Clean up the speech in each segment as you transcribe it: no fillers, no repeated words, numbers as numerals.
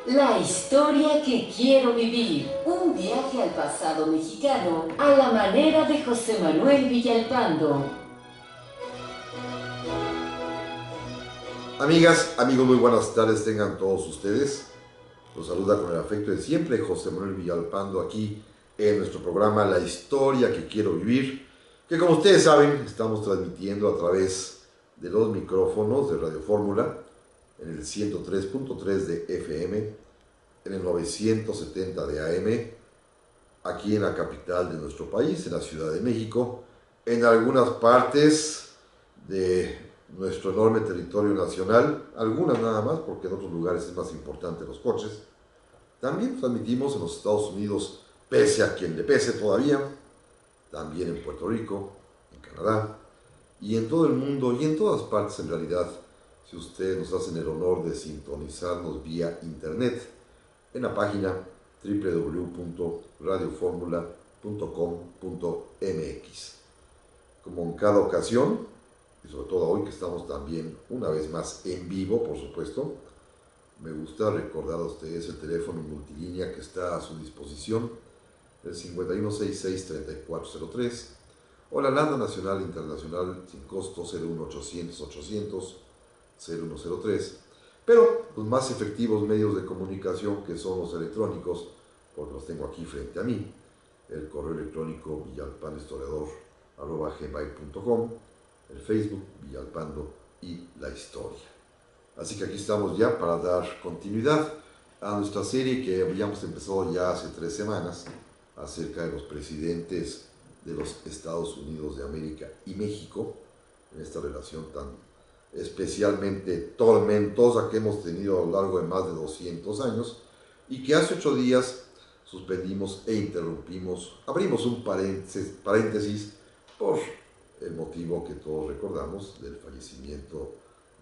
La historia que quiero vivir. Un viaje al pasado mexicano a la manera de José Manuel Villalpando. Amigas, amigos, muy buenas tardes tengan todos ustedes. Los saluda con el afecto de siempre José Manuel Villalpando aquí en nuestro programa La historia que quiero vivir, que como ustedes saben estamos transmitiendo a través de los micrófonos de Radio Fórmula en el 103.3 de FM, en el 970 de AM, aquí en la capital de nuestro país, en la Ciudad de México, en algunas partes de nuestro enorme territorio nacional, algunas nada más, porque en otros lugares es más importante los coches. También transmitimos en los Estados Unidos, pese a quien le pese todavía, también en Puerto Rico, en Canadá, y en todo el mundo, y en todas partes en realidad, si ustedes nos hacen el honor de sintonizarnos vía internet, en la página www.radioformula.com.mx. Como en cada ocasión, y sobre todo hoy que estamos también una vez más en vivo, por supuesto, me gusta recordar a ustedes el teléfono multilínea que está a su disposición, el 5166-3403, o la Landa Nacional Internacional sin costo 01800-800-0103, pero los más efectivos medios de comunicación, que son los electrónicos, porque los tengo aquí frente a mí, el correo electrónico villalpandohistoriador@gmail.com, el Facebook Villalpando y la historia. Así que aquí estamos ya para dar continuidad a nuestra serie que habíamos empezado ya hace 3 semanas acerca de los presidentes de los Estados Unidos de América y México, en esta relación tan especialmente tormentosa que hemos tenido a lo largo de más de 200 años y que hace 8 días suspendimos e interrumpimos, abrimos un paréntesis por el motivo que todos recordamos del fallecimiento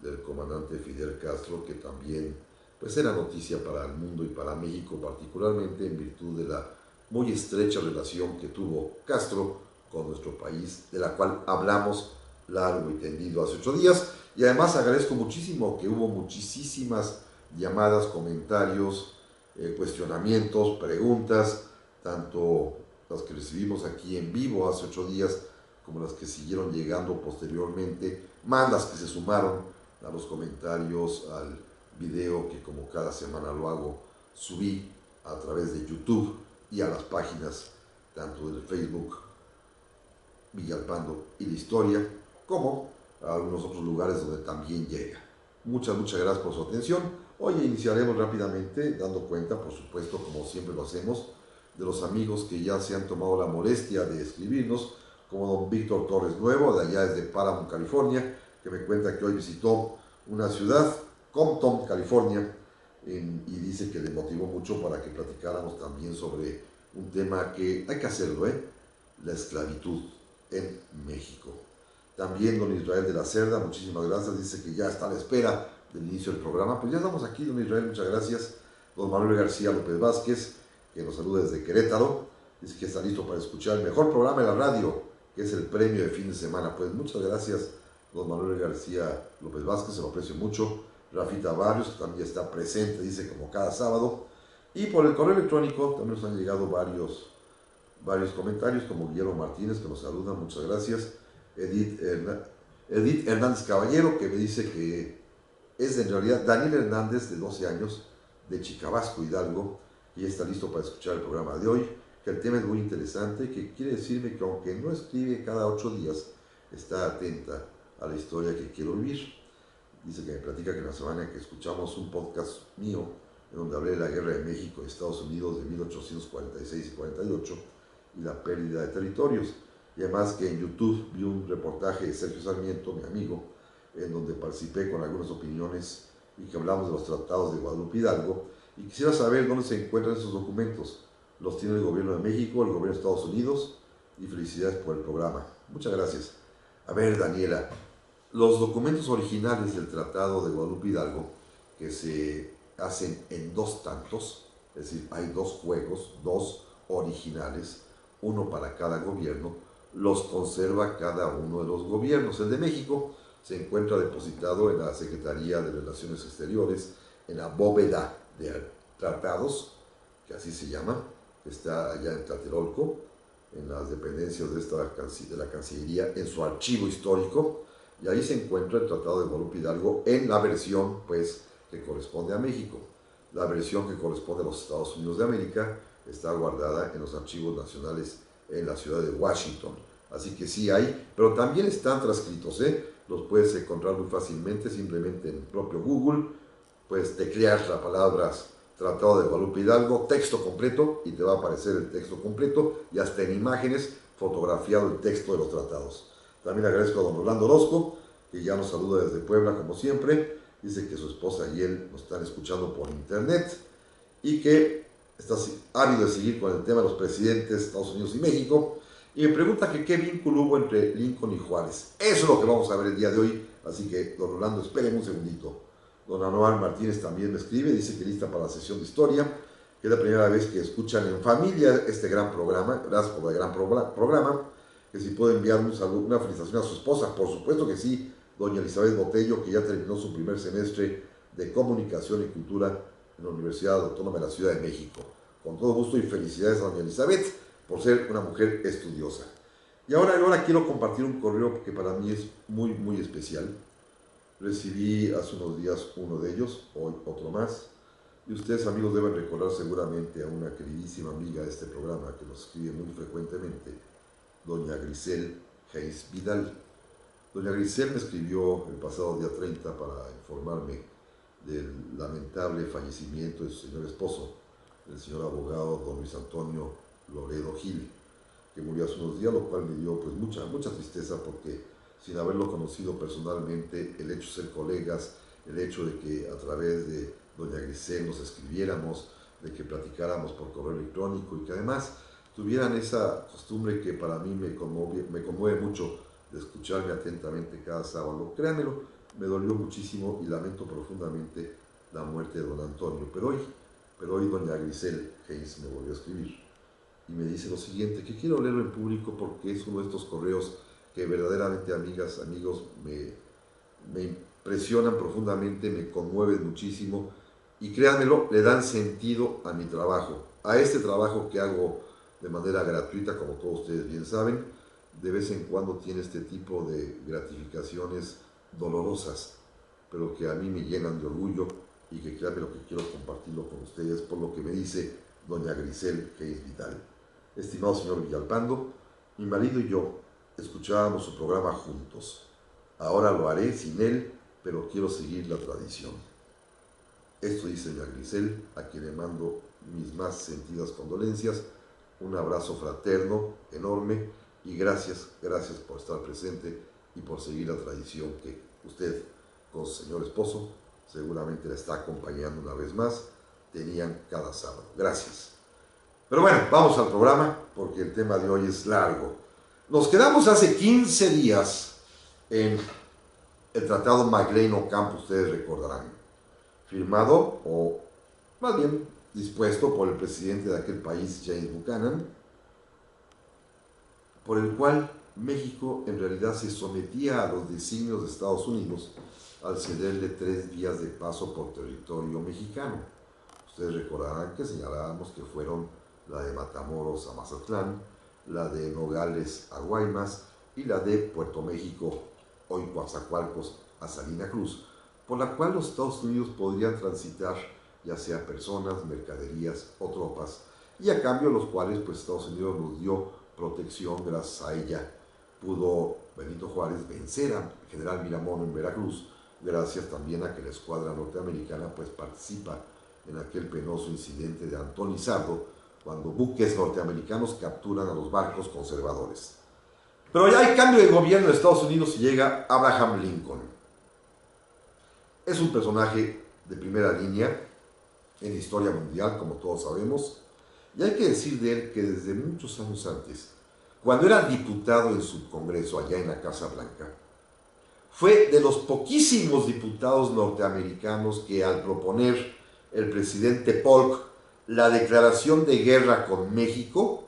del comandante Fidel Castro, que también pues era noticia para el mundo y para México particularmente en virtud de la muy estrecha relación que tuvo Castro con nuestro país, de la cual hablamos largo y tendido hace 8 días, y además agradezco muchísimo que hubo muchísimas llamadas, comentarios, cuestionamientos, preguntas, tanto las que recibimos aquí en vivo hace 8 días como las que siguieron llegando posteriormente, más las que se sumaron a los comentarios, al video que como cada semana lo hago, subí a través de YouTube y a las páginas tanto del Facebook Villalpando y la historia, como a algunos otros lugares donde también llega. Muchas gracias por su atención. Hoy iniciaremos rápidamente dando cuenta, por supuesto, como siempre lo hacemos, de los amigos que ya se han tomado la molestia de escribirnos, como don Víctor Torres Nuevo, de allá desde Paramount, California, que me cuenta que hoy visitó una ciudad, Compton, California, y dice que le motivó mucho para que platicáramos también sobre un tema que hay que hacerlo, la esclavitud en México. También don Israel de la Cerda, muchísimas gracias, dice que ya está a la espera del inicio del programa. Pues ya estamos aquí, don Israel, muchas gracias. Don Manuel García López Vázquez, que nos saluda desde Querétaro, dice que está listo para escuchar el mejor programa de la radio, que es el premio de fin de semana. Pues muchas gracias, don Manuel García López Vázquez, se lo aprecio mucho. Rafita Barrios, que también está presente, dice, como cada sábado. Y por el correo electrónico también nos han llegado varios comentarios, como Guillermo Martínez, que nos saluda, muchas gracias. Edith Hernández Caballero, que me dice que es en realidad Daniel Hernández, de 12 años, de Chicabasco, Hidalgo, y está listo para escuchar el programa de hoy, que el tema es muy interesante, que quiere decirme que aunque no escribe cada 8 días, está atenta a la historia que quiero vivir. Dice que me platica que en la semana que escuchamos un podcast mío, en donde hablé de la guerra de México y Estados Unidos de 1846 y 48, y la pérdida de territorios. Y además que en YouTube vi un reportaje de Sergio Sarmiento, mi amigo, en donde participé con algunas opiniones y que hablamos de los tratados de Guadalupe Hidalgo, y quisiera saber dónde se encuentran esos documentos. Los tiene el gobierno de México, el gobierno de Estados Unidos, y felicidades por el programa. Muchas gracias. A ver, Daniela, los documentos originales del Tratado de Guadalupe Hidalgo, que se hacen en 2 tantos, es decir, hay 2 juegos, 2 originales, uno para cada gobierno, los conserva cada uno de los gobiernos. El de México se encuentra depositado en la Secretaría de Relaciones Exteriores, en la bóveda tratados, que así se llama, que está allá en Tlatelolco, en las dependencias de la Cancillería, en su archivo histórico, y ahí se encuentra el Tratado de Guadalupe Hidalgo en la versión, pues, que corresponde a México. La versión que corresponde a los Estados Unidos de América está guardada en los archivos nacionales en la ciudad de Washington. Así que sí hay, pero también están transcritos, los puedes encontrar muy fácilmente, simplemente en el propio Google, puedes teclear las palabras Tratado de Guadalupe Hidalgo, texto completo, y te va a aparecer el texto completo, y hasta en imágenes fotografiado el texto de los tratados. También agradezco a don Rolando Orozco, que ya nos saluda desde Puebla como siempre, dice que su esposa y él nos están escuchando por internet, y que está ávido de seguir con el tema de los presidentes de Estados Unidos y México, y me pregunta que qué vínculo hubo entre Lincoln y Juárez. Eso es lo que vamos a ver el día de hoy, así que don Rolando, esperen un segundito. Don Anuar Martínez también me escribe, dice que lista para la sesión de historia, que es la primera vez que escuchan en familia este gran programa, gracias por el gran programa, que si puede enviar un saludo, una felicitación a su esposa, por supuesto que sí, doña Elizabeth Botello, que ya terminó su primer semestre de Comunicación y Cultura en la Universidad Autónoma de la Ciudad de México. Con todo gusto y felicidades a doña Elizabeth por ser una mujer estudiosa. Y ahora quiero compartir un correo que para mí es muy, muy especial. Recibí hace unos días uno de ellos, hoy otro más, y ustedes, amigos, deben recordar seguramente a una queridísima amiga de este programa que nos escribe muy frecuentemente, doña Grisel Hayes Vidal. Doña Grisel me escribió el pasado día 30 para informarme del lamentable fallecimiento de su señor esposo, el señor abogado don Luis Antonio Loredo Gil, que murió hace unos días, lo cual me dio pues mucha tristeza, porque sin haberlo conocido personalmente, el hecho de ser colegas, el hecho de que a través de doña Grisel nos escribiéramos, de que platicáramos por correo electrónico y que además tuvieran esa costumbre que para mí me conmueve mucho, de escucharme atentamente cada sábado. Créanmelo, me dolió muchísimo y lamento profundamente la muerte de don Antonio. Pero hoy doña Grisel Hayes me volvió a escribir y me dice lo siguiente, que quiero leerlo en público porque es uno de estos correos que verdaderamente, amigas, amigos, me impresionan profundamente, me conmueven muchísimo y créanmelo, le dan sentido a mi trabajo, a este trabajo que hago de manera gratuita, como todos ustedes bien saben. De vez en cuando tiene este tipo de gratificaciones dolorosas, pero que a mí me llenan de orgullo y que créanme lo que quiero compartirlo con ustedes por lo que me dice doña Grisel Hayes Vidal. Estimado señor Villalpando, mi marido y yo escuchábamos su programa juntos. Ahora lo haré sin él, pero quiero seguir la tradición. Esto dice doña Grisel, a quien le mando mis más sentidas condolencias, un abrazo fraterno, enorme, y gracias por estar presente y por seguir la tradición que usted, con su señor esposo, seguramente la está acompañando una vez más, tenían cada sábado. Gracias. Pero bueno, vamos al programa, porque el tema de hoy es largo. Nos quedamos hace 15 días en el Tratado Magleno-Ocampo, ustedes recordarán, firmado, o más bien dispuesto por el presidente de aquel país, James Buchanan, por el cual México en realidad se sometía a los designios de Estados Unidos al cederle 3 vías de paso por territorio mexicano. Ustedes recordarán que señalábamos que fueron la de Matamoros a Mazatlán, la de Nogales a Guaymas y la de Puerto México, hoy Coatzacoalcos, a Salina Cruz, por la cual los Estados Unidos podrían transitar ya sea personas, mercaderías o tropas, y a cambio los cuales pues Estados Unidos nos dio protección. Gracias a ella pudo Benito Juárez vencer al general Miramón en Veracruz, gracias también a que la escuadra norteamericana pues participa en aquel penoso incidente de Antón Izardo, cuando buques norteamericanos capturan a los barcos conservadores. Pero ya hay cambio de gobierno en Estados Unidos y llega Abraham Lincoln. Es un personaje de primera línea en la historia mundial, como todos sabemos, y hay que decir de él que desde muchos años antes, cuando era diputado en su Congreso allá en la Casa Blanca, fue de los poquísimos diputados norteamericanos que, al proponer el presidente Polk la declaración de guerra con México,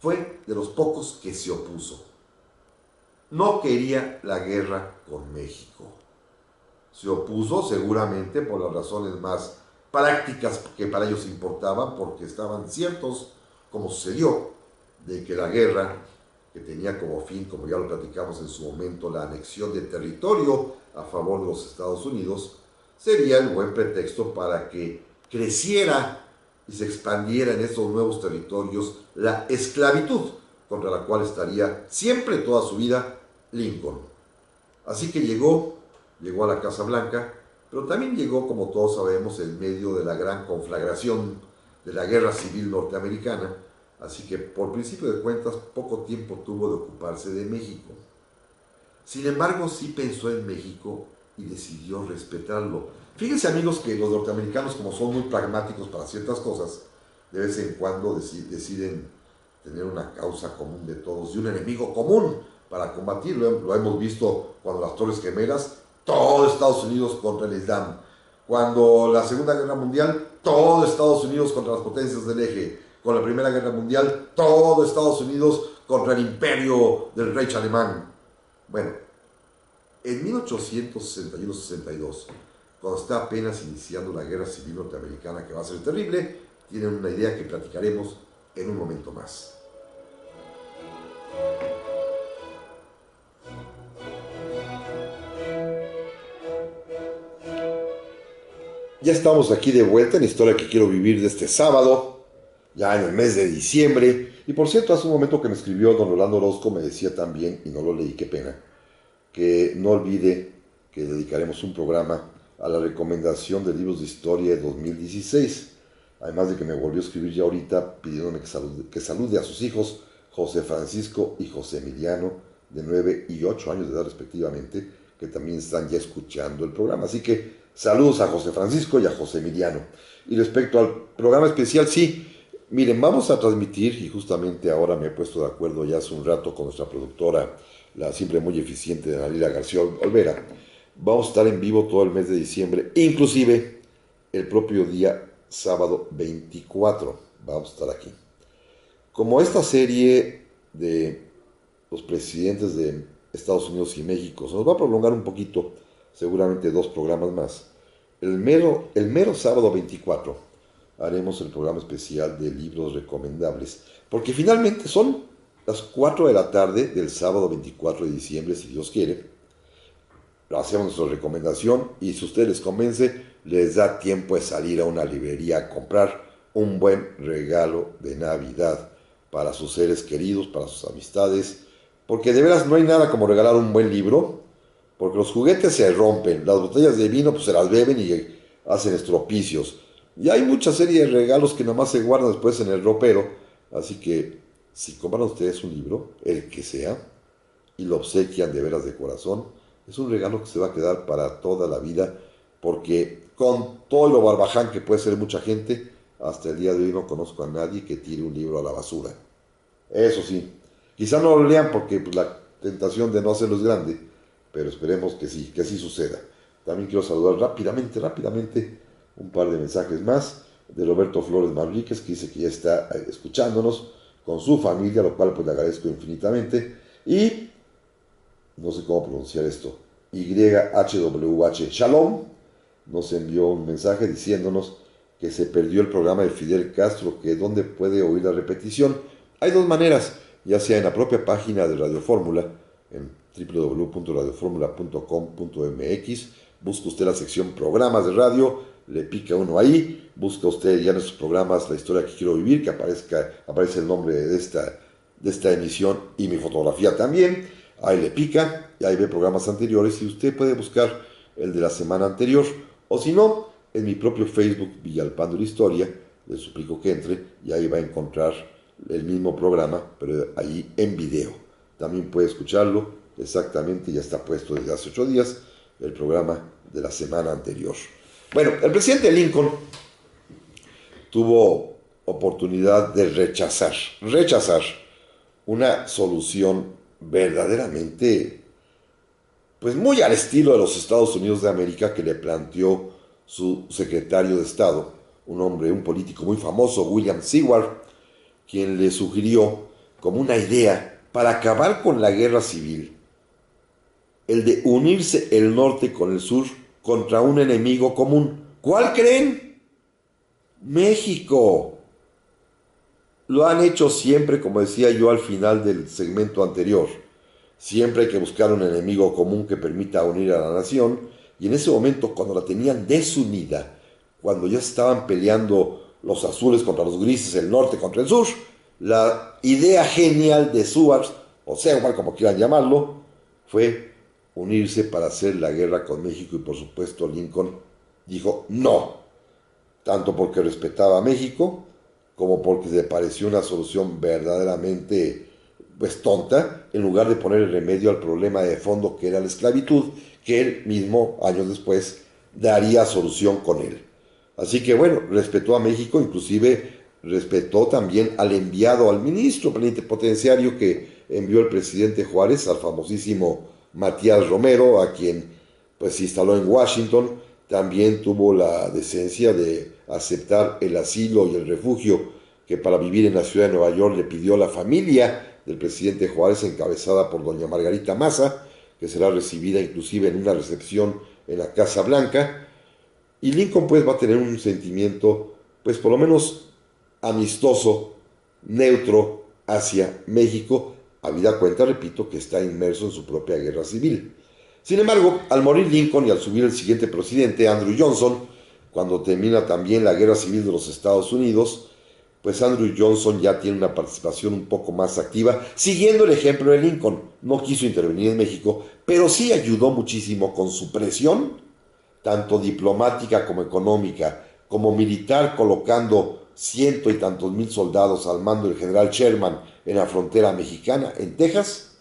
fue de los pocos que se opuso. No quería la guerra con México. Se opuso seguramente por las razones más prácticas que para ellos importaban, porque estaban ciertos, como sucedió, de que la guerra, que tenía como fin, como ya lo platicamos en su momento, la anexión de territorio a favor de los Estados Unidos, sería el buen pretexto para que creciera y se expandiera en estos nuevos territorios la esclavitud, contra la cual estaría siempre toda su vida Lincoln. Así que llegó a la Casa Blanca, pero también llegó, como todos sabemos, en medio de la gran conflagración de la Guerra Civil Norteamericana, así que por principio de cuentas poco tiempo tuvo de ocuparse de México. Sin embargo, sí pensó en México y decidió respetarlo. Fíjense, amigos, que los norteamericanos, como son muy pragmáticos para ciertas cosas, de vez en cuando deciden tener una causa común de todos y un enemigo común para combatirlo. Lo hemos visto cuando las Torres Gemelas, todo Estados Unidos contra el Islam. Cuando la Segunda Guerra Mundial, todo Estados Unidos contra las potencias del eje. Con la Primera Guerra Mundial, todo Estados Unidos contra el imperio del Reich alemán. Bueno, en 1861-62, cuando está apenas iniciando la Guerra Civil Norteamericana, que va a ser terrible, tienen una idea que platicaremos en un momento más. Ya estamos aquí de vuelta en la historia que quiero vivir de este sábado, ya en el mes de diciembre. Y por cierto, hace un momento que me escribió don Rolando Orozco, me decía también, y no lo leí, qué pena, que no olvide que dedicaremos un programa a la recomendación de libros de historia de 2016. Además de que me volvió a escribir ya ahorita pidiéndome que salude a sus hijos, José Francisco y José Emiliano, de 9 y 8 años de edad respectivamente, que también están ya escuchando el programa. Así que saludos a José Francisco y a José Emiliano. Y respecto al programa especial, sí, miren, vamos a transmitir, y justamente ahora me he puesto de acuerdo ya hace un rato con nuestra productora, la siempre muy eficiente de Analila García Olvera. Vamos a estar en vivo todo el mes de diciembre, inclusive el propio día sábado 24. Vamos a estar aquí. Como esta serie de los presidentes de Estados Unidos y México se nos va a prolongar un poquito, seguramente 2 programas más, el mero sábado 24 haremos el programa especial de libros recomendables, porque finalmente son las 4 de la tarde del sábado 24 de diciembre, si Dios quiere. Hacemos nuestra recomendación y si a ustedes les convence, les da tiempo de salir a una librería a comprar un buen regalo de Navidad para sus seres queridos, para sus amistades, porque de veras no hay nada como regalar un buen libro, porque los juguetes se rompen, las botellas de vino pues se las beben y hacen estropicios, y hay mucha serie de regalos que nomás se guardan después en el ropero, así que si compran ustedes un libro, el que sea, y lo obsequian de veras de corazón, es un regalo que se va a quedar para toda la vida, porque con todo lo barbaján que puede ser mucha gente, hasta el día de hoy no conozco a nadie que tire un libro a la basura. Eso sí, quizá no lo lean porque pues, la tentación de no hacerlo es grande, pero esperemos que sí, que así suceda. También quiero saludar rápidamente un par de mensajes más de Roberto Flores Manríquez, que dice que ya está escuchándonos con su familia, lo cual pues le agradezco infinitamente. Y no sé cómo pronunciar esto, YHWH Shalom, nos envió un mensaje diciéndonos que se perdió el programa de Fidel Castro, que dónde puede oír la repetición. Hay 2 maneras, ya sea en la propia página de Radio Fórmula, en www.radioformula.com.mx, busca usted la sección programas de radio, le pica uno ahí, busca usted ya en esos programas La Historia que Quiero Vivir, que aparece el nombre de esta emisión y mi fotografía también. Ahí le pica y ahí ve programas anteriores y usted puede buscar el de la semana anterior, o si no, en mi propio Facebook Villalpando la Historia, le suplico que entre y ahí va a encontrar el mismo programa, pero ahí en video. También puede escucharlo exactamente, ya está puesto desde hace 8 días, el programa de la semana anterior. Bueno, el presidente Lincoln tuvo oportunidad de rechazar una solución verdaderamente, pues muy al estilo de los Estados Unidos de América que le planteó su secretario de Estado, un político muy famoso, William Seward, quien le sugirió como una idea para acabar con la guerra civil, el de unirse el norte con el sur contra un enemigo común. ¿Cuál creen? México. Lo han hecho siempre, como decía yo al final del segmento anterior. Siempre hay que buscar un enemigo común que permita unir a la nación. Y en ese momento, cuando la tenían desunida, cuando ya estaban peleando los azules contra los grises, el norte contra el sur, la idea genial de Seward, o Seward como quieran llamarlo, fue unirse para hacer la guerra con México. Y por supuesto Lincoln dijo no, tanto porque respetaba a México, como porque le pareció una solución verdaderamente pues tonta, en lugar de poner el remedio al problema de fondo que era la esclavitud, que él mismo, años después, daría solución con él. Así que bueno, respetó a México, inclusive respetó también al enviado, al ministro plenipotenciario que envió el presidente Juárez, al famosísimo Matías Romero, a quien pues se instaló en Washington. También tuvo la decencia de aceptar el asilo y el refugio que para vivir en la ciudad de Nueva York le pidió la familia del presidente Juárez, encabezada por doña Margarita Maza, que será recibida inclusive en una recepción en la Casa Blanca. Y Lincoln pues va a tener un sentimiento pues por lo menos amistoso, neutro hacia México, habida cuenta, repito, que está inmerso en su propia guerra civil. Sin embargo, al morir Lincoln y al subir el siguiente presidente, Andrew Johnson, cuando termina también la guerra civil de los Estados Unidos, pues Andrew Johnson ya tiene una participación un poco más activa, siguiendo el ejemplo de Lincoln. No quiso intervenir en México, pero sí ayudó muchísimo con su presión, tanto diplomática como económica, como militar, colocando ciento y tantos mil soldados al mando del general Sherman en la frontera mexicana, en Texas,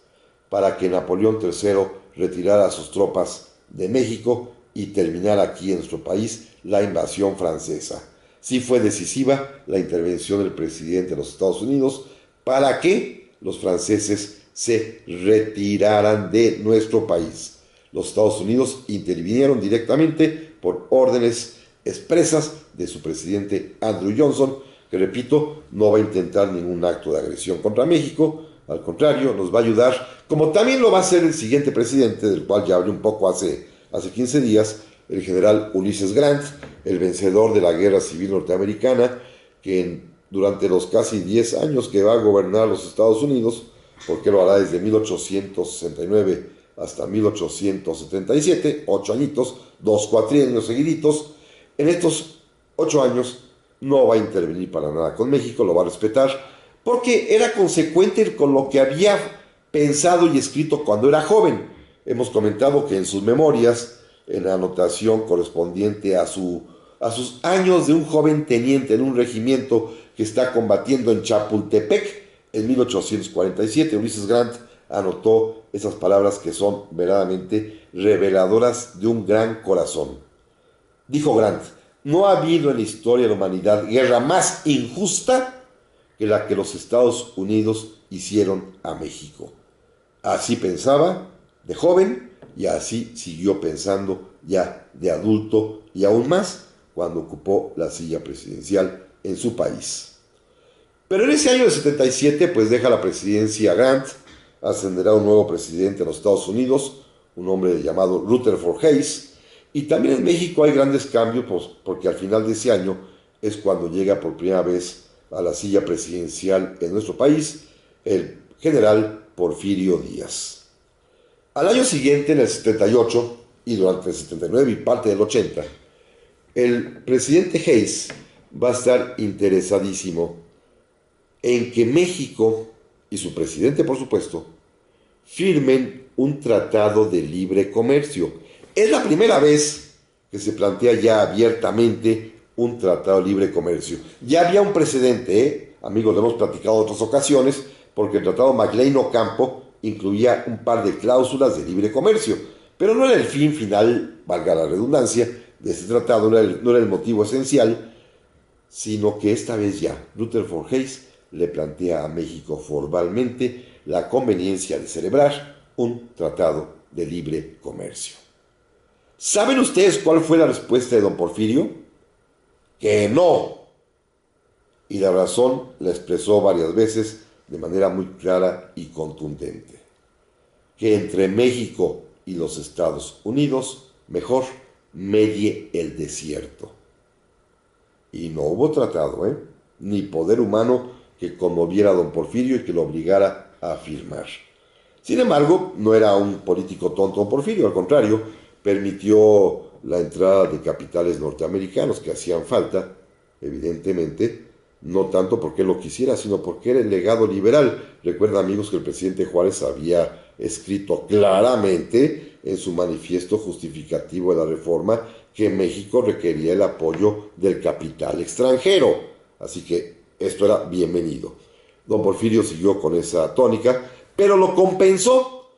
para que Napoleón III retirara a sus tropas de México y terminara aquí en nuestro país la invasión francesa. Sí fue decisiva la intervención del presidente de los Estados Unidos para que los franceses se retiraran de nuestro país. Los Estados Unidos intervinieron directamente por órdenes expresas de su presidente Andrew Johnson, que repito, no va a intentar ningún acto de agresión contra México. Al contrario, nos va a ayudar, como también lo va a hacer el siguiente presidente, del cual ya hablé un poco hace 15 días, el general Ulysses Grant, el vencedor de la Guerra Civil Norteamericana, que durante los casi 10 años que va a gobernar los Estados Unidos, porque lo hará desde 1869 hasta 1877, 8 añitos, 2 cuatrienios seguiditos. En estos 8 años no va a intervenir para nada con México, lo va a respetar, porque era consecuente con lo que había pensado y escrito cuando era joven. Hemos comentado que en sus memorias, en la anotación correspondiente a sus años de un joven teniente en un regimiento que está combatiendo en Chapultepec en 1847, Ulysses Grant anotó esas palabras que son verdaderamente reveladoras de un gran corazón. Dijo Grant: no ha habido en la historia de la humanidad guerra más injusta que la que los Estados Unidos hicieron a México. Así pensaba de joven y así siguió pensando ya de adulto y aún más cuando ocupó la silla presidencial en su país. Pero en ese año de 77 pues deja la presidencia Grant, ascenderá un nuevo presidente de los Estados Unidos, un hombre llamado Rutherford Hayes, y también en México hay grandes cambios pues, porque al final de ese año es cuando llega por primera vez a la silla presidencial en nuestro país el general Porfirio Díaz. Al año siguiente, en el 78, y durante el 79 y parte del 80, el presidente Hayes va a estar interesadísimo en que México y su presidente, por supuesto, firmen un tratado de libre comercio. Es la primera vez que se plantea ya abiertamente un tratado de libre comercio. Ya había un precedente, amigos, lo hemos platicado en otras ocasiones, porque el tratado Maclean-Ocampo incluía un par de cláusulas de libre comercio, pero no era el fin final, valga la redundancia, de este tratado, no era el motivo esencial, sino que esta vez ya Rutherford Hayes le plantea a México formalmente la conveniencia de celebrar un tratado de libre comercio. ¿Saben ustedes cuál fue la respuesta de don Porfirio? Que no. Y la razón la expresó varias veces de manera muy clara y contundente. Que entre México y los Estados Unidos, mejor medie el desierto. Y no hubo tratado, ni poder humano que conmoviera a don Porfirio y que lo obligara a firmar. Sin embargo, no era un político tonto don Porfirio, al contrario, permitió la entrada de capitales norteamericanos que hacían falta, evidentemente, no tanto porque él lo quisiera, sino porque era el legado liberal. Recuerda, amigos, que el presidente Juárez había escrito claramente en su manifiesto justificativo de la reforma que México requería el apoyo del capital extranjero. Así que esto era bienvenido. Don Porfirio siguió con esa tónica, pero lo compensó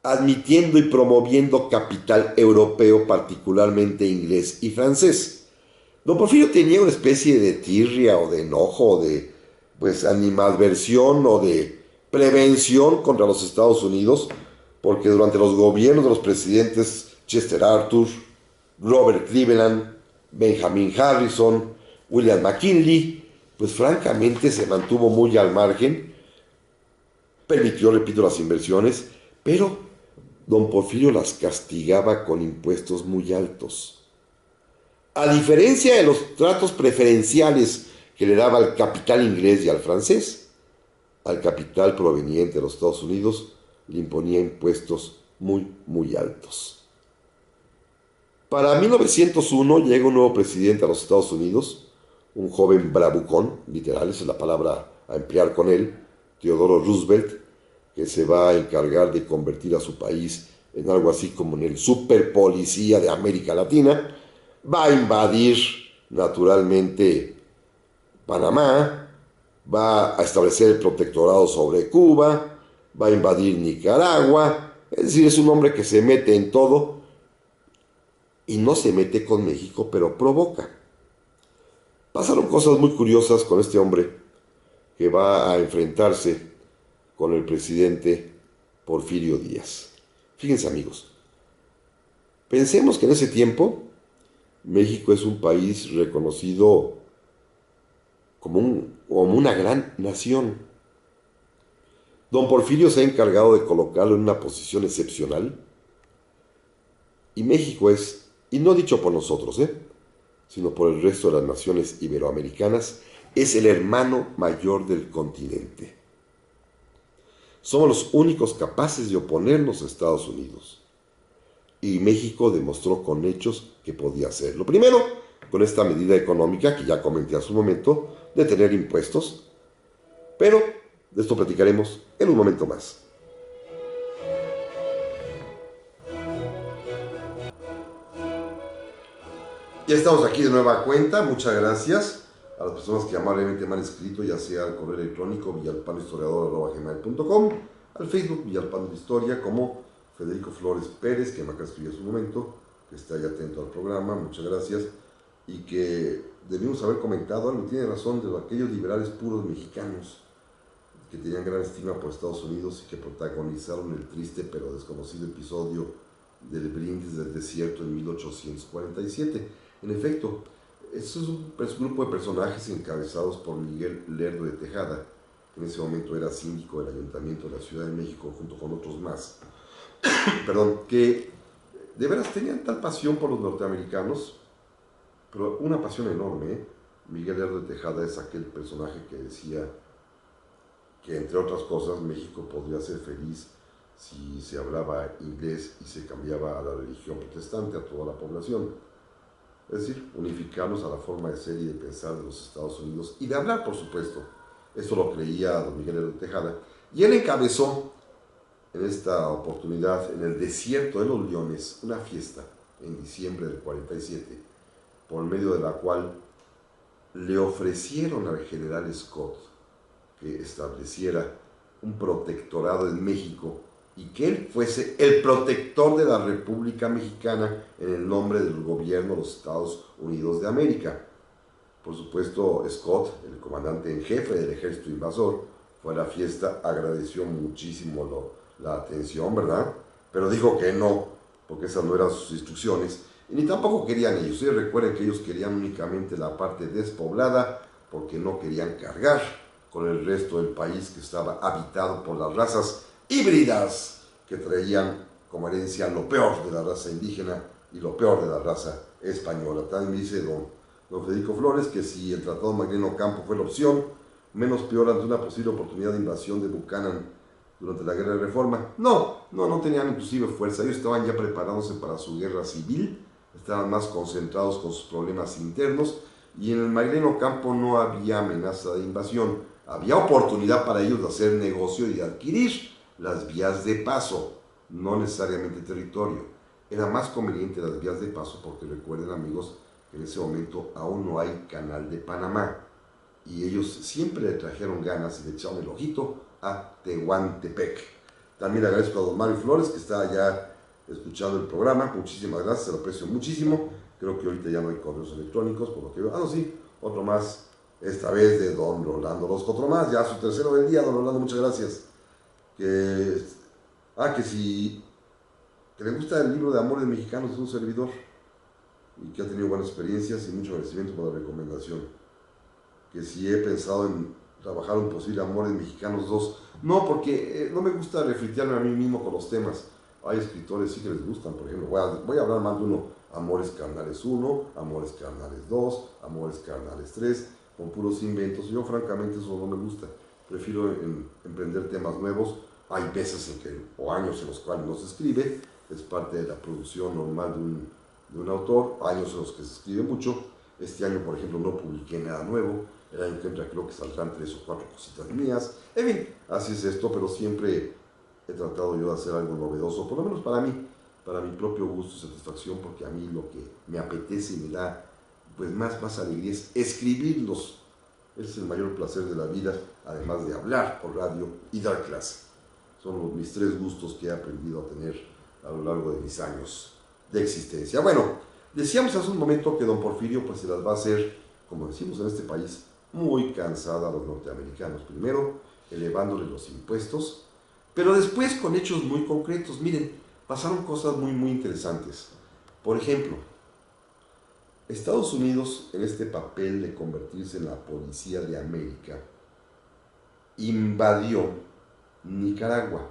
admitiendo y promoviendo capital europeo, particularmente inglés y francés. Don Porfirio tenía una especie de tirria o de enojo, o de animadversión o de prevención contra los Estados Unidos, porque durante los gobiernos de los presidentes Chester Arthur, Robert Cleveland, Benjamin Harrison, William McKinley, pues francamente se mantuvo muy al margen, permitió, repito, las inversiones, pero don Porfirio las castigaba con impuestos muy altos. A diferencia de los tratos preferenciales que le daba al capital inglés y al francés, al capital proveniente de los Estados Unidos le imponía impuestos muy, muy altos. Para 1901 llega un nuevo presidente a los Estados Unidos, un joven bravucón, literal, esa es la palabra a emplear con él, Theodore Roosevelt, que se va a encargar de convertir a su país en algo así como en el superpolicía de América Latina. Va a invadir, naturalmente, Panamá, va a establecer el protectorado sobre Cuba, va a invadir Nicaragua, es decir, es un hombre que se mete en todo y no se mete con México, pero provoca. Pasaron cosas muy curiosas con este hombre que va a enfrentarse con el presidente Porfirio Díaz. Fíjense, amigos, pensemos que en ese tiempo México es un país reconocido como una gran nación. Don Porfirio se ha encargado de colocarlo en una posición excepcional y México es, y no dicho por nosotros, sino por el resto de las naciones iberoamericanas, es el hermano mayor del continente. Somos los únicos capaces de oponernos a Estados Unidos. Y México demostró con hechos que podía hacerlo. Primero, con esta medida económica que ya comenté hace un momento, de tener impuestos. Pero de esto platicaremos en un momento más. Ya estamos aquí de nueva cuenta, muchas gracias a las personas que amablemente me han escrito, ya sea al correo electrónico villalpanohistoriador@gmail.com, al Facebook Villalpano de Historia, como Federico Flores Pérez, que me acaba de escribir hace un momento, que está ahí atento al programa, muchas gracias, y que debimos haber comentado algo, tiene razón, de aquellos liberales puros mexicanos que tenían gran estima por Estados Unidos y que protagonizaron el triste pero desconocido episodio del Brindis del Desierto en 1847. En efecto, este es un grupo de personajes encabezados por Miguel Lerdo de Tejada, que en ese momento era síndico del Ayuntamiento de la Ciudad de México, junto con otros más, que de veras tenían tal pasión por los norteamericanos, pero una pasión enorme. Miguel Lerdo de Tejada es aquel personaje que decía que, entre otras cosas, México podría ser feliz si se hablaba inglés y se cambiaba a la religión protestante a toda la población. Es decir, unificarnos a la forma de ser y de pensar de los Estados Unidos y de hablar, por supuesto. Esto lo creía don Miguel Lerdo de Tejada. Y él encabezó en esta oportunidad, en el Desierto de los Leones, una fiesta en diciembre del 47, por medio de la cual le ofrecieron al general Scott que estableciera un protectorado en México y que él fuese el protector de la República Mexicana en el nombre del gobierno de los Estados Unidos de América. Por supuesto, Scott, el comandante en jefe del ejército invasor, fue a la fiesta, agradeció muchísimo la atención, ¿verdad? Pero dijo que no, porque esas no eran sus instrucciones, y ni tampoco querían ellos. Ustedes recuerden que ellos querían únicamente la parte despoblada, porque no querían cargar con el resto del país que estaba habitado por las razas híbridas que traían como herencia lo peor de la raza indígena y lo peor de la raza española. También me dice don don Federico Flores, que si el Tratado Magreno Ocampo fue la opción, menos peor ante una posible oportunidad de invasión de Buchanan durante la Guerra de Reforma. No tenían inclusive fuerza, ellos estaban ya preparándose para su guerra civil, estaban más concentrados con sus problemas internos, y en el Magreno Ocampo no había amenaza de invasión, había oportunidad para ellos de hacer negocio y de adquirir las vías de paso, no necesariamente territorio. Era más conveniente las vías de paso porque recuerden, amigos, que en ese momento aún no hay canal de Panamá y ellos siempre le trajeron ganas y le echaron el ojito a Tehuantepec. También agradezco a don Mario Flores que está allá escuchando el programa, muchísimas gracias, se lo aprecio muchísimo. Creo que ahorita ya no hay correos electrónicos, por lo que veo. No, sí, otro más, esta vez de don Rolando Orozco, otro más, ya su tercero del día, don Rolando, muchas gracias. Que le gusta el libro de Amores Mexicanos de un servidor y que ha tenido buenas experiencias y mucho agradecimiento por la recomendación. Que si he pensado en trabajar un posible Amores Mexicanos 2, no, porque no me gusta refritearme a mí mismo con los temas. Hay escritores sí que les gustan, por ejemplo, voy a hablar más de uno, Amores Carnales 1, Amores Carnales 2, Amores Carnales 3, con puros inventos. Yo francamente eso no me gusta, prefiero emprender temas nuevos. Hay veces o años en los cuales no se escribe, es parte de la producción normal de un autor, años en los que se escribe mucho. Este año, por ejemplo, no publiqué nada nuevo, el año que entra creo que saldrán 3 o 4 cositas mías. En fin, así es esto, pero siempre he tratado yo de hacer algo novedoso, por lo menos para mí, para mi propio gusto y satisfacción, porque a mí lo que me apetece y me da pues más alegría es escribirlos. Ese es el mayor placer de la vida, además de hablar por radio y dar clase. Son mis 3 gustos que he aprendido a tener a lo largo de mis años de existencia. Bueno, decíamos hace un momento que don Porfirio pues se las va a hacer, como decimos en este país, muy cansada a los norteamericanos. Primero, elevándoles los impuestos, pero después con hechos muy concretos. Miren, pasaron cosas muy interesantes. Por ejemplo, Estados Unidos, en este papel de convertirse en la policía de América, invadió Nicaragua,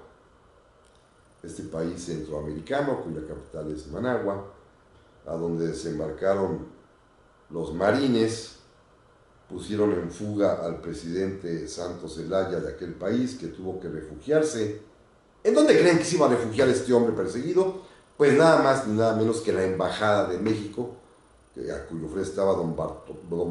este país centroamericano cuya capital es Managua, a donde desembarcaron los marines, pusieron en fuga al presidente Santos Zelaya de aquel país, que tuvo que refugiarse. ¿En dónde creen que se iba a refugiar este hombre perseguido? Pues nada más ni nada menos que la Embajada de México, a cuyo frente estaba don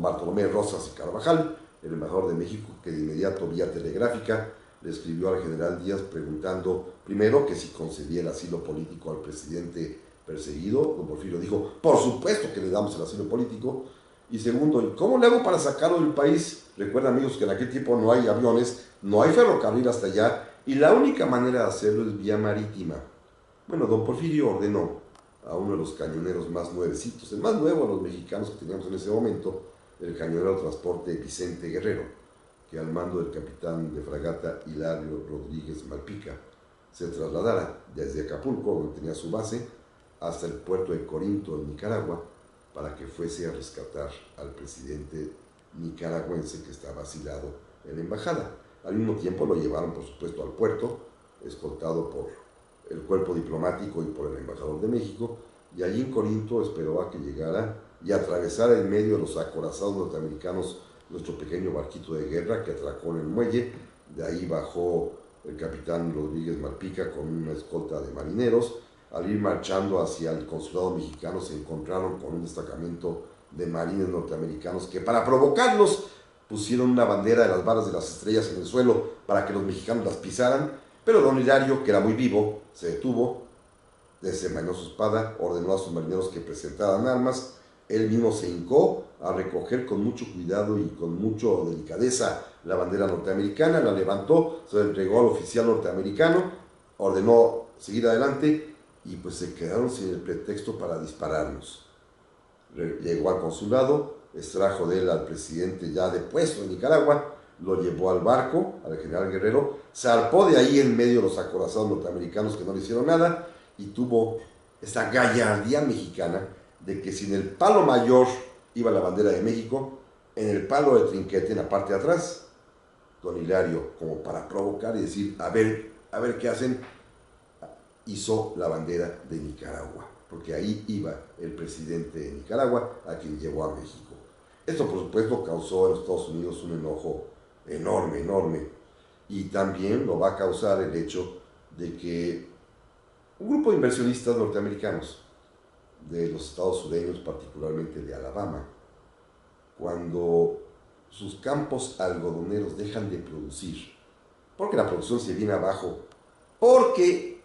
Bartolomé Rosas y Carvajal, el embajador de México, que de inmediato vía telegráfica le escribió al general Díaz preguntando primero que si concedía el asilo político al presidente perseguido. Don Porfirio dijo, por supuesto que le damos el asilo político. Y segundo, ¿y cómo le hago para sacarlo del país? Recuerden, amigos, que en aquel tiempo no hay aviones, no hay ferrocarril hasta allá, y la única manera de hacerlo es vía marítima. Bueno, don Porfirio ordenó a uno de los cañoneros más nuevecitos, el más nuevo de los mexicanos que teníamos en ese momento, el cañonero de transporte Vicente Guerrero, que al mando del capitán de fragata Hilario Rodríguez Malpica se trasladara desde Acapulco, donde tenía su base, hasta el puerto de Corinto, en Nicaragua, para que fuese a rescatar al presidente nicaragüense que estaba asilado en la embajada. Al mismo tiempo lo llevaron, por supuesto, al puerto, escoltado por el cuerpo diplomático y por el embajador de México, y allí en Corinto esperó a que llegara y atravesara en medio de los acorazados norteamericanos nuestro pequeño barquito de guerra que atracó en el muelle. De ahí bajó el capitán Rodríguez Malpica con una escolta de marineros. Al ir marchando hacia el consulado mexicano se encontraron con un destacamento de marines norteamericanos que, para provocarlos, pusieron una bandera de las varas de las estrellas en el suelo para que los mexicanos las pisaran, pero don Hilario, que era muy vivo, se detuvo, desenvainó su espada, ordenó a sus marineros que presentaran armas, él mismo se hincó a recoger con mucho cuidado y con mucha delicadeza la bandera norteamericana, la levantó, se la entregó al oficial norteamericano, ordenó seguir adelante y pues se quedaron sin el pretexto para dispararnos. Llegó al consulado, extrajo de él al presidente ya depuesto en Nicaragua, lo llevó al barco, al general Guerrero, zarpó de ahí en medio de los acorazados norteamericanos que no le hicieron nada y tuvo esa gallardía mexicana de que si en el palo mayor iba la bandera de México, en el palo de trinquete, en la parte de atrás, don Hilario, como para provocar y decir, a ver qué hacen, hizo la bandera de Nicaragua, porque ahí iba el presidente de Nicaragua, a quien llevó a México. Esto, por supuesto, causó en los Estados Unidos un enojo enorme, enorme. Y también lo va a causar el hecho de que un grupo de inversionistas norteamericanos de los estados sureños, particularmente de Alabama, cuando sus campos algodoneros dejan de producir, porque la producción se viene abajo, porque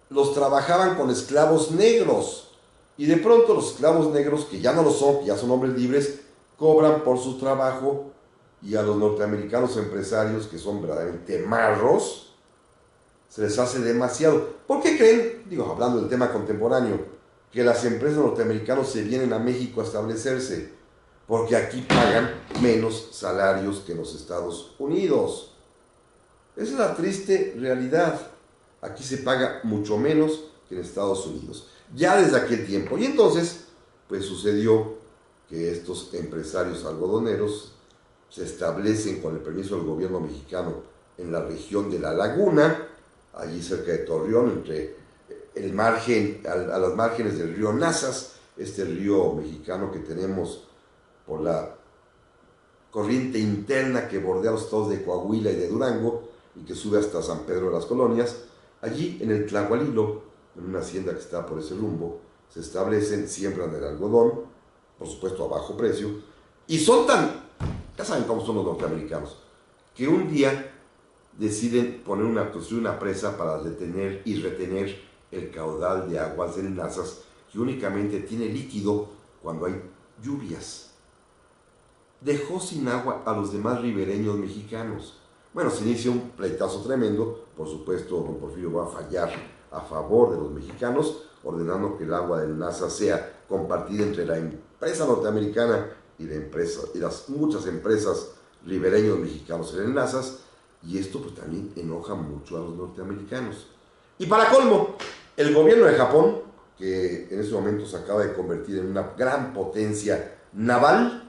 los trabajaban con esclavos negros, y de pronto los esclavos negros, que ya no lo son, que ya son hombres libres, cobran por su trabajo, y a los norteamericanos empresarios, que son verdaderamente marros, se les hace demasiado. ¿Por qué creen, digo, hablando del tema contemporáneo, que las empresas norteamericanas se vienen a México a establecerse? Porque aquí pagan menos salarios que en los Estados Unidos. Esa es la triste realidad. Aquí se paga mucho menos que en Estados Unidos. Ya desde aquel tiempo. Y entonces, pues sucedió que estos empresarios algodoneros se establecen con el permiso del gobierno mexicano en la región de La Laguna, allí cerca de Torreón, entre el margen, a las márgenes del río Nazas, este río mexicano que tenemos por la corriente interna que bordea los estados de Coahuila y de Durango y que sube hasta San Pedro de las Colonias. Allí en el Tlahualilo, en una hacienda que está por ese rumbo, se establecen, siembran el algodón, por supuesto a bajo precio, y son tan, ya saben cómo son los norteamericanos, que un día deciden construir una presa para detener y retener el caudal de aguas del Nazas, que únicamente tiene líquido cuando hay lluvias. Dejó sin agua a los demás ribereños mexicanos. Bueno, se inicia un pleitazo tremendo. Por supuesto, don Porfirio va a fallar a favor de los mexicanos, ordenando que el agua del Nazas sea compartida entre la empresa norteamericana y las muchas empresas ribereños mexicanos en el Nazas, y esto pues también enoja mucho a los norteamericanos. Y para colmo, el gobierno de Japón, que en ese momento se acaba de convertir en una gran potencia naval,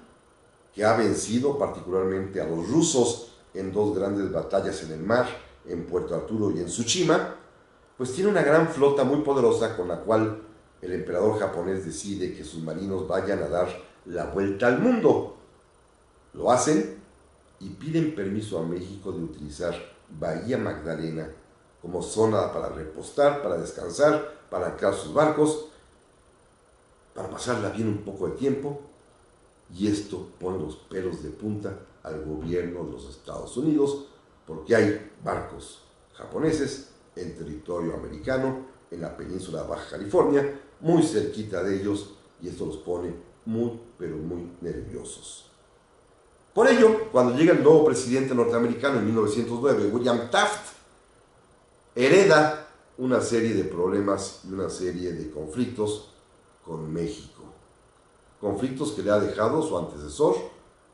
que ha vencido particularmente a los rusos en dos grandes batallas en el mar, en Puerto Arturo y en Tsushima, pues tiene una gran flota muy poderosa con la cual el emperador japonés decide que sus marinos vayan a dar la vuelta al mundo. Lo hacen y piden permiso a México de utilizar Bahía Magdalena como zona para repostar, para descansar, para anclar sus barcos, para pasarla bien un poco de tiempo. Y esto pone los pelos de punta al gobierno de los Estados Unidos, porque hay barcos japoneses en territorio americano, en la península de Baja California, muy cerquita de ellos, y esto los pone muy, pero muy nerviosos. Por ello, cuando llega el nuevo presidente norteamericano en 1909, William Taft, hereda una serie de problemas y una serie de conflictos con México. Conflictos que le ha dejado su antecesor,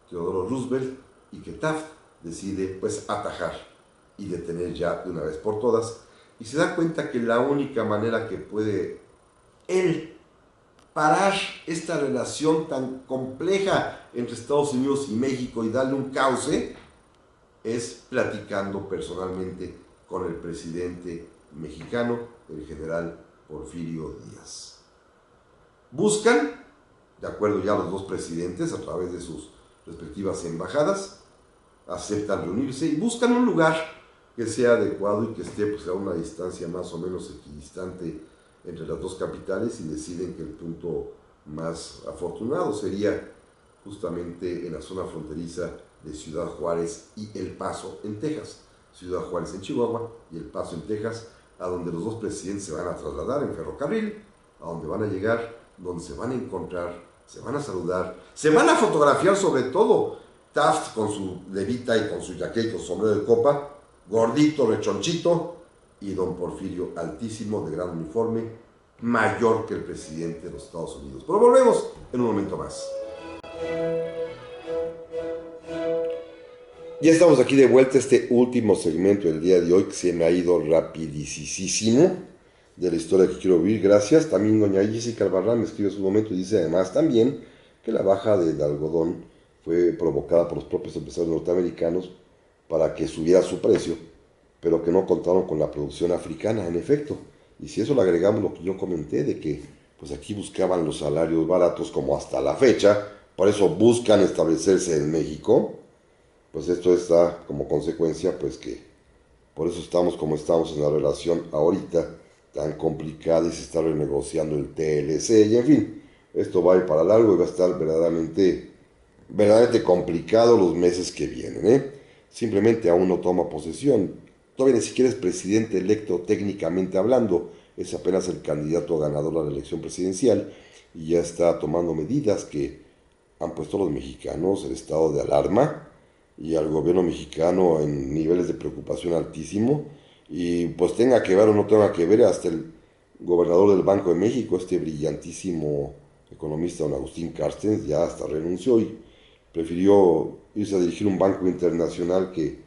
Theodore Roosevelt, y que Taft decide pues atajar y detener ya de una vez por todas, y se da cuenta que la única manera que puede él parar esta relación tan compleja entre Estados Unidos y México y darle un cauce es platicando personalmente con el presidente mexicano, el general Porfirio Díaz. Buscan, de acuerdo ya los dos presidentes, a través de sus respectivas embajadas, aceptan reunirse y buscan un lugar que sea adecuado y que esté pues, a una distancia más o menos equidistante entre las dos capitales, y deciden que el punto más afortunado sería justamente en la zona fronteriza de Ciudad Juárez y El Paso, en Texas. Ciudad Juárez en Chihuahua y El Paso en Texas, a donde los dos presidentes se van a trasladar en ferrocarril, a donde van a llegar, donde se van a encontrar, se van a saludar, se van a fotografiar, sobre todo Taft con su levita y con su jaqueta y con su sombrero de copa, gordito, rechonchito, y don Porfirio altísimo, de gran uniforme, mayor que el presidente de los Estados Unidos. Pero volvemos en un momento más. Ya estamos aquí de vuelta a este último segmento del día de hoy, que se me ha ido rapidísimo de la historia que quiero vivir. Gracias. También doña Jessica Albarrán me escribe en su momento y dice además también que la baja del algodón fue provocada por los propios empresarios norteamericanos para que subiera su precio, pero que no contaron con la producción africana, en efecto. Y si eso le agregamos lo que yo comenté, de que pues aquí buscaban los salarios baratos, como hasta la fecha, por eso buscan establecerse en México, pues esto está como consecuencia, pues que por eso estamos como estamos en la relación ahorita tan complicada y se está renegociando el TLC y en fin, esto va a ir para largo y va a estar verdaderamente complicado los meses que vienen, ¿eh? Simplemente aún no toma posesión, todavía ni siquiera es presidente electo técnicamente hablando, es apenas el candidato ganador a la elección presidencial y ya está tomando medidas que han puesto los mexicanos en estado de alarma y al gobierno mexicano en niveles de preocupación altísimo y pues tenga que ver o no tenga que ver hasta el gobernador del Banco de México, este brillantísimo economista don Agustín Carstens, ya hasta renunció y prefirió irse a dirigir un banco internacional que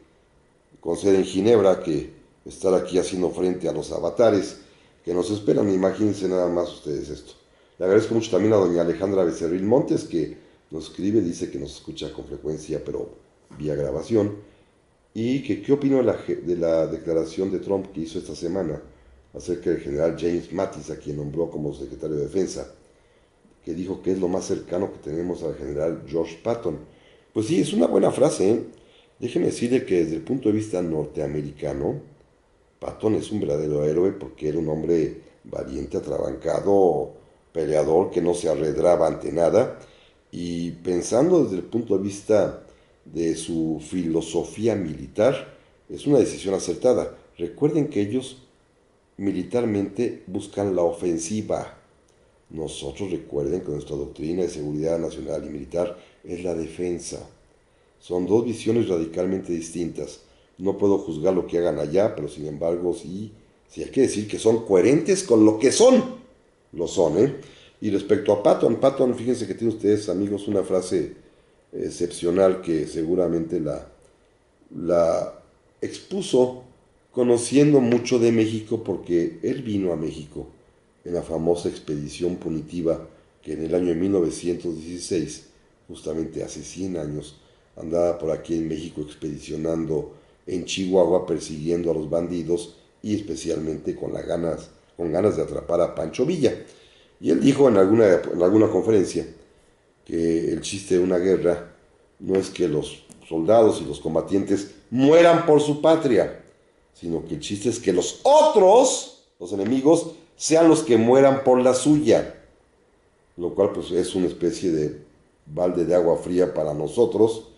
con sede en Ginebra que estar aquí haciendo frente a los avatares que nos esperan. Imagínense nada más ustedes esto. Le agradezco mucho también a doña Alejandra Becerril Montes que nos escribe, dice que nos escucha con frecuencia pero vía grabación y que qué opino de la declaración de Trump que hizo esta semana acerca del general James Mattis, a quien nombró como secretario de Defensa, que dijo que es lo más cercano que tenemos al general George Patton. Pues sí, es una buena frase, ¿eh? Déjeme decirle que desde el punto de vista norteamericano, Patton es un verdadero héroe porque era un hombre valiente, atrabancado, peleador, que no se arredraba ante nada. Y pensando desde el punto de vista de su filosofía militar, es una decisión acertada. Recuerden que ellos militarmente buscan la ofensiva. Nosotros recuerden que nuestra doctrina de seguridad nacional y militar es la defensa. Son dos visiones radicalmente distintas. No puedo juzgar lo que hagan allá, pero sin embargo sí hay que decir que son coherentes con lo que son. Lo son, ¿eh? Y respecto a Patton, fíjense que tiene ustedes, amigos, una frase excepcional que seguramente la expuso conociendo mucho de México porque él vino a México en la famosa expedición punitiva que en el año de 1916, justamente hace 100 años, andaba por aquí en México expedicionando en Chihuahua persiguiendo a los bandidos y especialmente con ganas de atrapar a Pancho Villa. Y él dijo en alguna conferencia que el chiste de una guerra no es que los soldados y los combatientes mueran por su patria, sino que el chiste es que los otros, los enemigos, sean los que mueran por la suya, lo cual pues es una especie de balde de agua fría para nosotros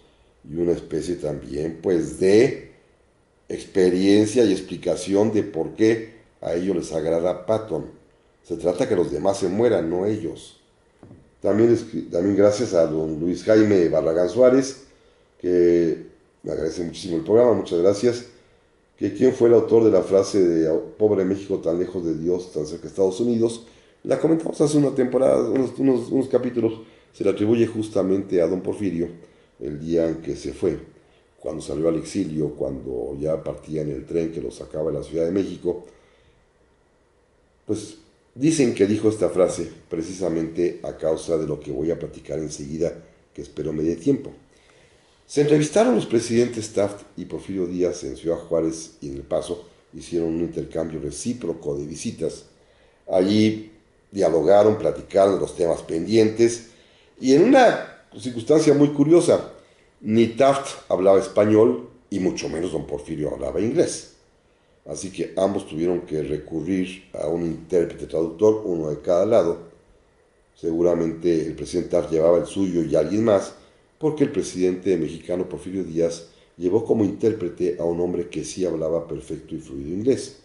y una especie también pues de experiencia y explicación de por qué a ellos les agrada Patton. Se trata que los demás se mueran, no ellos. También gracias a don Luis Jaime Barragán Suárez, que me agradece muchísimo el programa, muchas gracias. Que quién fue el autor de la frase de pobre México tan lejos de Dios, tan cerca de Estados Unidos. La comentamos hace una temporada, unos capítulos, se le atribuye justamente a don Porfirio, el día en que se fue, cuando salió al exilio, cuando ya partía en el tren que lo sacaba de la Ciudad de México. Pues dicen que dijo esta frase precisamente a causa de lo que voy a platicar enseguida, que espero me dé tiempo. Se entrevistaron los presidentes Taft y Porfirio Díaz en Ciudad Juárez y en El Paso, hicieron un intercambio recíproco de visitas. Allí dialogaron, platicaron de los temas pendientes y en una circunstancia muy curiosa, ni Taft hablaba español y mucho menos don Porfirio hablaba inglés. Así que ambos tuvieron que recurrir a un intérprete traductor, uno de cada lado. Seguramente el presidente Taft llevaba el suyo y alguien más, porque el presidente mexicano Porfirio Díaz llevó como intérprete a un hombre que sí hablaba perfecto y fluido inglés.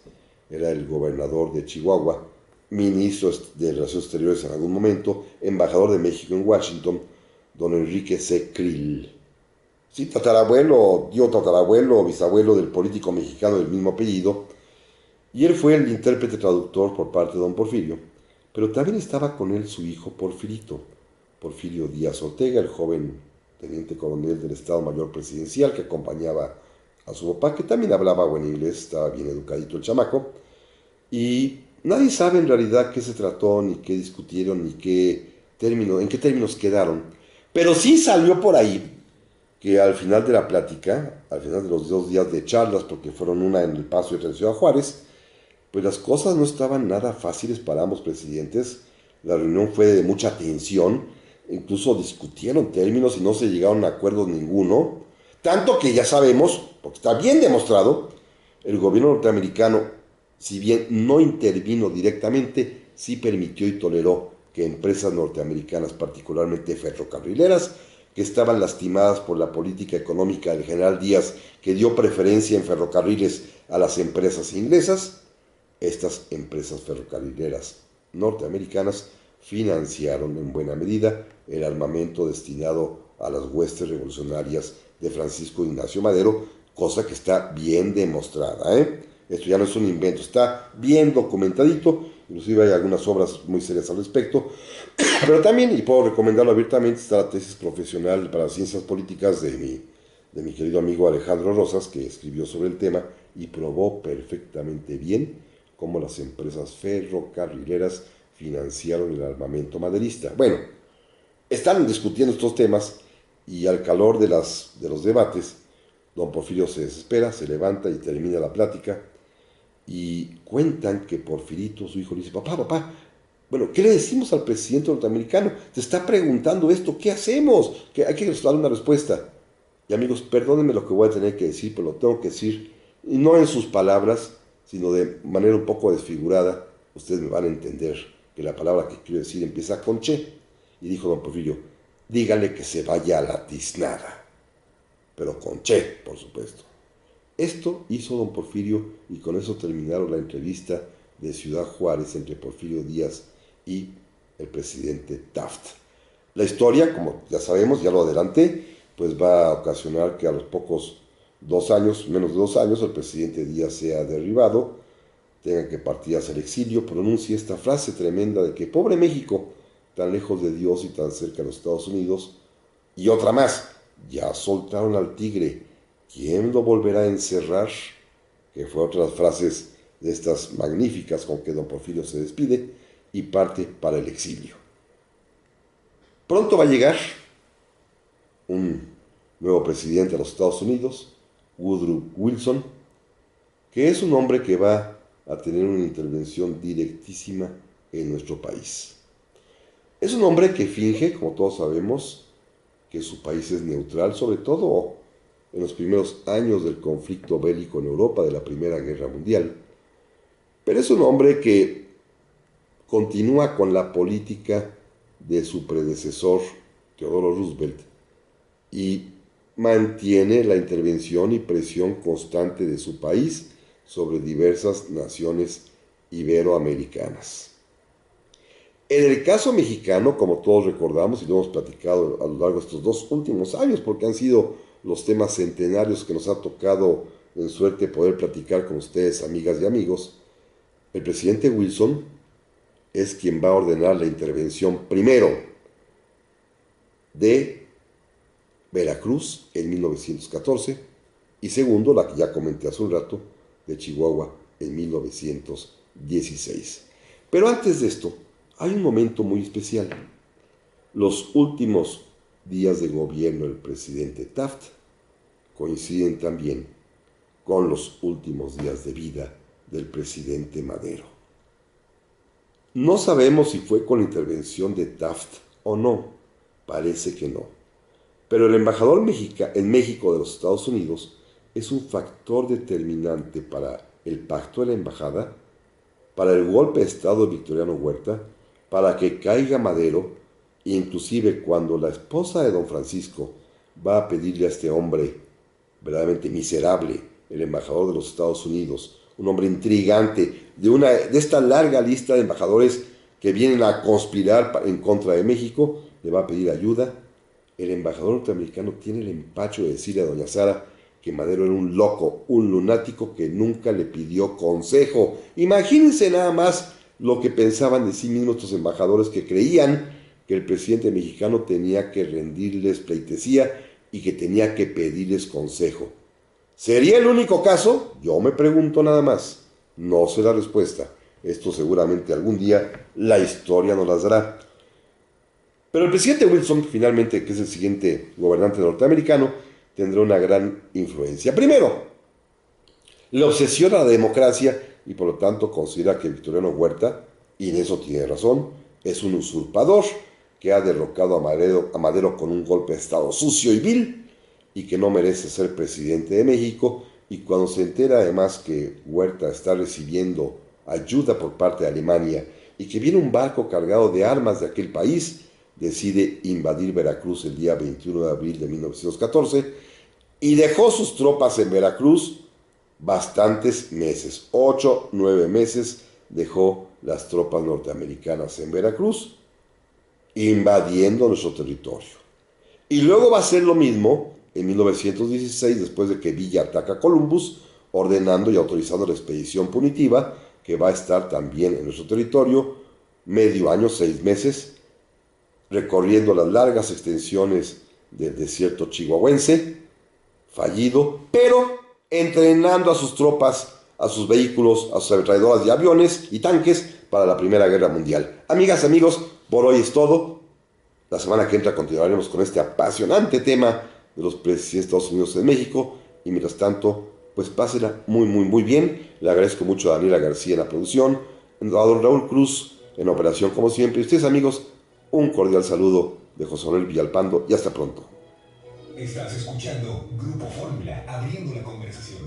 Era el gobernador de Chihuahua, ministro de Relaciones Exteriores en algún momento, embajador de México en Washington, don Enrique C. Krill. Sí, tatarabuelo, bisabuelo del político mexicano del mismo apellido, y él fue el intérprete traductor por parte de don Porfirio, pero también estaba con él su hijo Porfirito, Porfirio Díaz Ortega, el joven teniente coronel del Estado Mayor Presidencial que acompañaba a su papá, que también hablaba buen inglés, estaba bien educadito el chamaco, y nadie sabe en realidad qué se trató, ni qué discutieron, ni en qué términos quedaron, pero sí salió por ahí que al final de la plática, al final de los 2 días de charlas, porque fueron una en El Paso y otra en Ciudad Juárez, pues las cosas no estaban nada fáciles para ambos presidentes. La reunión fue de mucha tensión incluso discutieron términos y no se llegaron a acuerdos ninguno, tanto que ya sabemos, porque está bien demostrado, el gobierno norteamericano, si bien no intervino directamente, sí permitió y toleró que empresas norteamericanas, particularmente ferrocarrileras, que estaban lastimadas por la política económica del general Díaz, que dio preferencia en ferrocarriles a las empresas inglesas, estas empresas ferrocarrileras norteamericanas financiaron en buena medida el armamento destinado a las huestes revolucionarias de Francisco Ignacio Madero, cosa que está bien demostrada, ¿eh? Esto ya no es un invento, está bien documentadito, inclusive hay algunas obras muy serias al respecto, pero también, y puedo recomendarlo abiertamente, está la tesis profesional para ciencias políticas de mi querido amigo Alejandro Rosas, que escribió sobre el tema y probó perfectamente bien cómo las empresas ferrocarrileras financiaron el armamento maderista. Bueno, están discutiendo estos temas y al calor de los debates, don Porfirio se desespera, se levanta y termina la plática y cuentan que Porfirito, su hijo, le dice, papá, bueno, ¿qué le decimos al presidente norteamericano? Te está preguntando esto, ¿qué hacemos? Que hay que dar una respuesta. Y amigos, perdónenme lo que voy a tener que decir, pero lo tengo que decir, y no en sus palabras, sino de manera un poco desfigurada. Ustedes me van a entender que la palabra que quiero decir empieza con che. Y dijo don Porfirio, dígale que se vaya a la tiznada. Pero con che, por supuesto. Esto hizo don Porfirio y con eso terminaron la entrevista de Ciudad Juárez entre Porfirio Díaz y el presidente Taft. La historia, como ya sabemos, ya lo adelanté, pues va a ocasionar que a los menos de 2 años, el presidente Díaz sea derribado, tenga que partir hacia el exilio, pronuncie esta frase tremenda de que pobre México, tan lejos de Dios y tan cerca de los Estados Unidos, y otra más, ya soltaron al tigre, ¿quién lo volverá a encerrar? Que fue otra de las frases de estas magníficas con que don Porfirio se despide y parte para el exilio. Pronto va a llegar un nuevo presidente de los Estados Unidos, Woodrow Wilson, que es un hombre que va a tener una intervención directísima en nuestro país. Es un hombre que finge, como todos sabemos, que su país es neutral, sobre todo en los primeros años del conflicto bélico en Europa de la Primera Guerra Mundial, pero es un hombre que continúa con la política de su predecesor, Theodore Roosevelt, y mantiene la intervención y presión constante de su país sobre diversas naciones iberoamericanas. En el caso mexicano, como todos recordamos y lo hemos platicado a lo largo de estos 2 últimos años, porque han sido los temas centenarios que nos ha tocado en suerte poder platicar con ustedes, amigas y amigos, el presidente Wilson es quien va a ordenar la intervención primero de Veracruz en 1914 y segundo, la que ya comenté hace un rato, de Chihuahua en 1916. Pero antes de esto, hay un momento muy especial. Los últimos días de gobierno del presidente Taft coinciden también con los últimos días de vida del presidente Madero. No sabemos si fue con la intervención de Taft o no, parece que no. Pero el embajador en México de los Estados Unidos es un factor determinante para el pacto de la embajada, para el golpe de Estado de Victoriano Huerta, para que caiga Madero, e inclusive cuando la esposa de don Francisco va a pedirle a este hombre verdaderamente miserable, el embajador de los Estados Unidos, un hombre intrigante, de esta larga lista de embajadores que vienen a conspirar en contra de México, le va a pedir ayuda. El embajador norteamericano tiene el empacho de decirle a doña Sara que Madero era un loco, un lunático que nunca le pidió consejo. Imagínense nada más lo que pensaban de sí mismos estos embajadores que creían que el presidente mexicano tenía que rendirles pleitesía y que tenía que pedirles consejo. ¿Sería el único caso? Yo me pregunto nada más. No sé la respuesta. Esto seguramente algún día la historia nos las dará. Pero el presidente Wilson, finalmente, que es el siguiente gobernante norteamericano, tendrá una gran influencia. Primero, le obsesiona la democracia y por lo tanto considera que Victoriano Huerta, y en eso tiene razón, es un usurpador que ha derrocado a Madero con un golpe de Estado sucio y vil y que no merece ser presidente de México. Y cuando se entera además que Huerta está recibiendo ayuda por parte de Alemania y que viene un barco cargado de armas de aquel país, decide invadir Veracruz el día 21 de abril de 1914 y dejó sus tropas en Veracruz bastantes meses, 8, 9 meses dejó las tropas norteamericanas en Veracruz, invadiendo nuestro territorio. Y luego va a hacer lo mismo en 1916, después de que Villa ataca a Columbus, ordenando y autorizando la expedición punitiva, que va a estar también en nuestro territorio, medio año, 6 meses, recorriendo las largas extensiones del desierto chihuahuense, fallido, pero entrenando a sus tropas, a sus vehículos, a sus ametralladoras de aviones y tanques para la Primera Guerra Mundial. Amigas, amigos, por hoy es todo. La semana que entra continuaremos con este apasionante tema de los presidentes de Estados Unidos en México. Y mientras tanto, pues pásela muy, muy, muy bien. Le agradezco mucho a Daniela García en la producción, a don Raúl Cruz en la operación como siempre. Y ustedes, amigos, un cordial saludo de José Manuel Villalpando y hasta pronto. Estás escuchando Grupo Fórmula, abriendo la conversación.